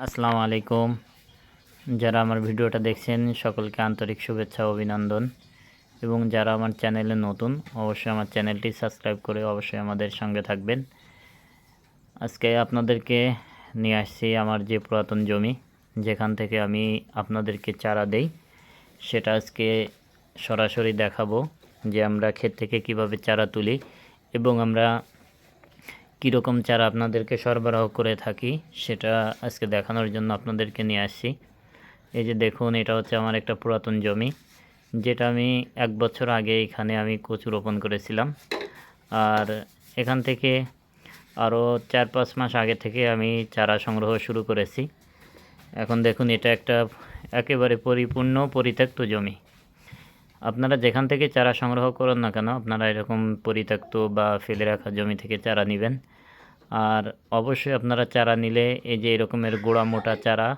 আসসালামু আলাইকুম। যারা আমার ভিডিওটা দেখছেন সকলকে আন্তরিক শুভেচ্ছা ও অভিনন্দন, এবং যারা আমার চ্যানেলে নতুন অবশ্যই আমার চ্যানেলটি সাবস্ক্রাইব করে অবশ্যই আমাদের সঙ্গে থাকবেন। আজকে আপনাদেরকে নিয়ে আসছি আমার যে পুরাতন জমি, যেখান থেকে আমি আপনাদেরকে চারা দেই, সেটা আজকে সরাসরি দেখাবো যে আমরা ক্ষেত থেকে কিভাবে চারা তুলি এবং আমরা কীরকম চারা আপনাদেরকে সরবরাহ করে থাকি সেটা আজকে দেখানোর জন্য আপনাদেরকে নিয়ে আসছি। এই যে দেখুন, এটা হচ্ছে আমার একটা পুরাতন জমি, যেটা আমি 1 বছর আগে এখানে আমি কচু রোপণ করেছিলাম। আর এখান থেকে আরও 4-5 মাস আগে থেকে আমি চারা সংগ্রহ শুরু করেছি। এখন দেখুন, এটা একটা একেবারে পরিপূর্ণ পরিত্যক্ত জমি। আপনারা যেখান থেকে চারা সংগ্রহ করেন না কেন, আপনারা এরকম পরিত্যক্ত বা ফেলে রাখা জমি থেকে চারা নেবেন। আর অবশ্যই আপনারা চারা নিলে এই যে এরকমের গোড়া মোটা চারা,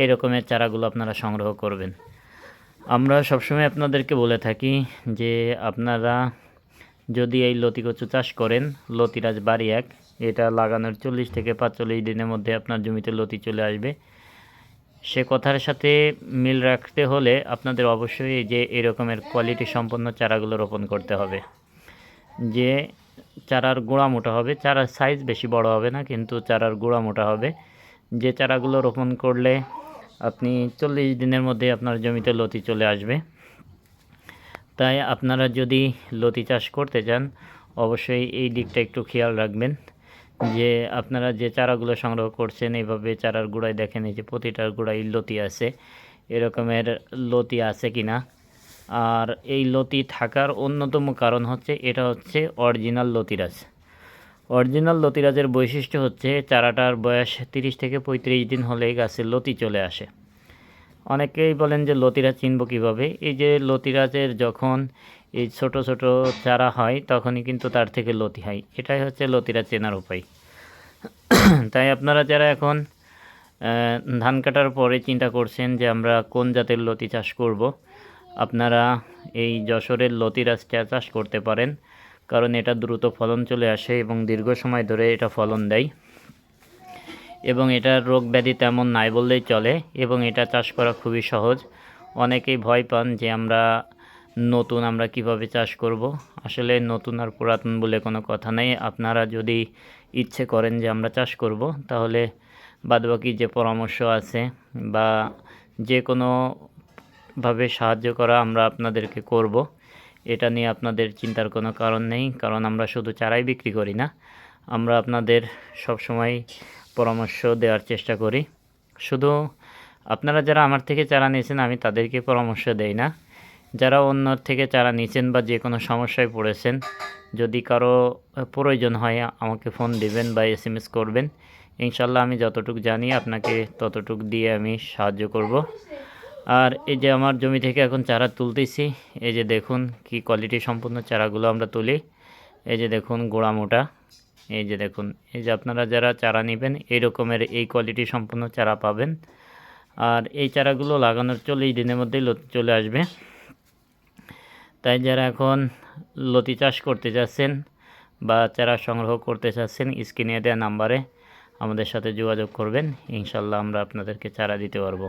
এই রকমের চারাগুলো আপনারা সংগ্রহ করবেন। আমরা সবসময় আপনাদেরকে বলে থাকি যে আপনারা যদি এই লতি কচু চাষ করেন, লতিরাজ বাড়ি 1, এটা লাগানোর 40 থেকে 45 দিনের মধ্যে আপনার জমিতে লতি চলে আসবে। সে কথার সাথে মিল রাখতে হলে আপনাদের অবশ্যই এই যে এরকমের কোয়ালিটি সম্পন্ন চারাগুলো রোপণ করতে হবে, যে চারার গোড়া মোটা হবে। চারার সাইজ বেশি বড় হবে না, কিন্তু চারার গোড়া মোটা হবে। যে চারাগুলো রোপণ করলে আপনি 40 দিনের মধ্যে আপনার জমিতে লতি চলে আসবে। তাই আপনারা যদি লতি চাষ করতে চান অবশ্যই এই দিকটা একটু খেয়াল রাখবেন, যে আপনারা যে চারাগুলো সংগ্রহ করছেন এইভাবে চারার গোড়ায় দেখেন এই যে প্রতিটার গোড়ায় লতি আছে, এরকমের লতি আছে কি না। আর এই লতি থাকার অন্যতম কারণ হচ্ছে এটা হচ্ছে অরিজিনাল লতিরাজ। অরিজিনাল লতিরাজের বৈশিষ্ট্য হচ্ছে চারাটার বয়স 30 থেকে 35 দিন হলেই গাছের লতি চলে আসে। অনেকেই বলেন যে লতিরাজ চিনব কীভাবে। এই যে লতিরাজের যখন এই ছোট ছোট চারা হয় তখনই কিন্তু তার থেকে লতি হয়, এটাই হচ্ছে লতিরাজ চেনার উপায়। তাই আপনারা যারা এখন ধান কাটার পরে চিন্তা করছেন যে আমরা কোন জাতের লতি চাষ করব, আপনারা এই যশোরের লতিরাজ চাষ করতে পারেন, কারণ এটা দ্রুত ফলন চলে আসে এবং দীর্ঘ সময় ধরে এটা ফলন দেয়, এবং এটার রোগ ব্যাধি তেমন নাই বললেই চলে, এবং এটা চাষ করা খুবই সহজ। অনেকেই ভয় পান যে আমরা কিভাবে চাষ করব। আসলে নতুন আর পুরাতন বলে কোনো কথা নেই। আপনারা যদি ইচ্ছে করেন যে আমরা চাষ করব, তাহলে বাদবাকি যে পরামর্শ আছে বা যে কোনোভাবে সাহায্য করা আমরা আপনাদেরকে করব। এটা নিয়ে আপনাদের চিন্তার কোনো কারণ নেই, কারণ আমরা শুধু চারাই বিক্রি করি না, আমরা আপনাদের সবসময় পরামর্শ দেওয়ার চেষ্টা করি। শুধু আপনারা যারা আমার থেকে চারা নিয়েছেন আমি তাদেরকে পরামর্শ দেই না, যারা অন্যর থেকে চারা নিয়েছেন বা যে কোনো সমস্যায় পড়েছেন, যদি কারো প্রয়োজন হয় আমাকে ফোন দিবেন বা SMS করবেন। ইনশাল্লাহ আমি যতটুকু জানি আপনাকে ততটুকু দিয়ে আমি সাহায্য করব। আর এই যে আমার জমি থেকে এখন চারা তুলতেছি, এই যে দেখুন কি কোয়ালিটি সম্পন্ন চারাগুলো আমরা তুলি। এই যে দেখুন গোড়া মোটা, এই যে দেখুন, এই যে আপনারা যারা চারা নেবেন এই রকমের এই কোয়ালিটি সম্পন্ন চারা পাবেন। আর এই চারাগুলো লাগানোর 40 দিনের মধ্যেই লতি চলে আসবে। তাই যারা এখন লতি চাষ করতে চাচ্ছেন বা চারা সংগ্রহ করতে চাচ্ছেন, স্ক্রিনে দেওয়া নাম্বারে আমাদের সাথে যোগাযোগ করবেন। ইনশাল্লাহ আমরা আপনাদেরকে চারা দিতে পারবো।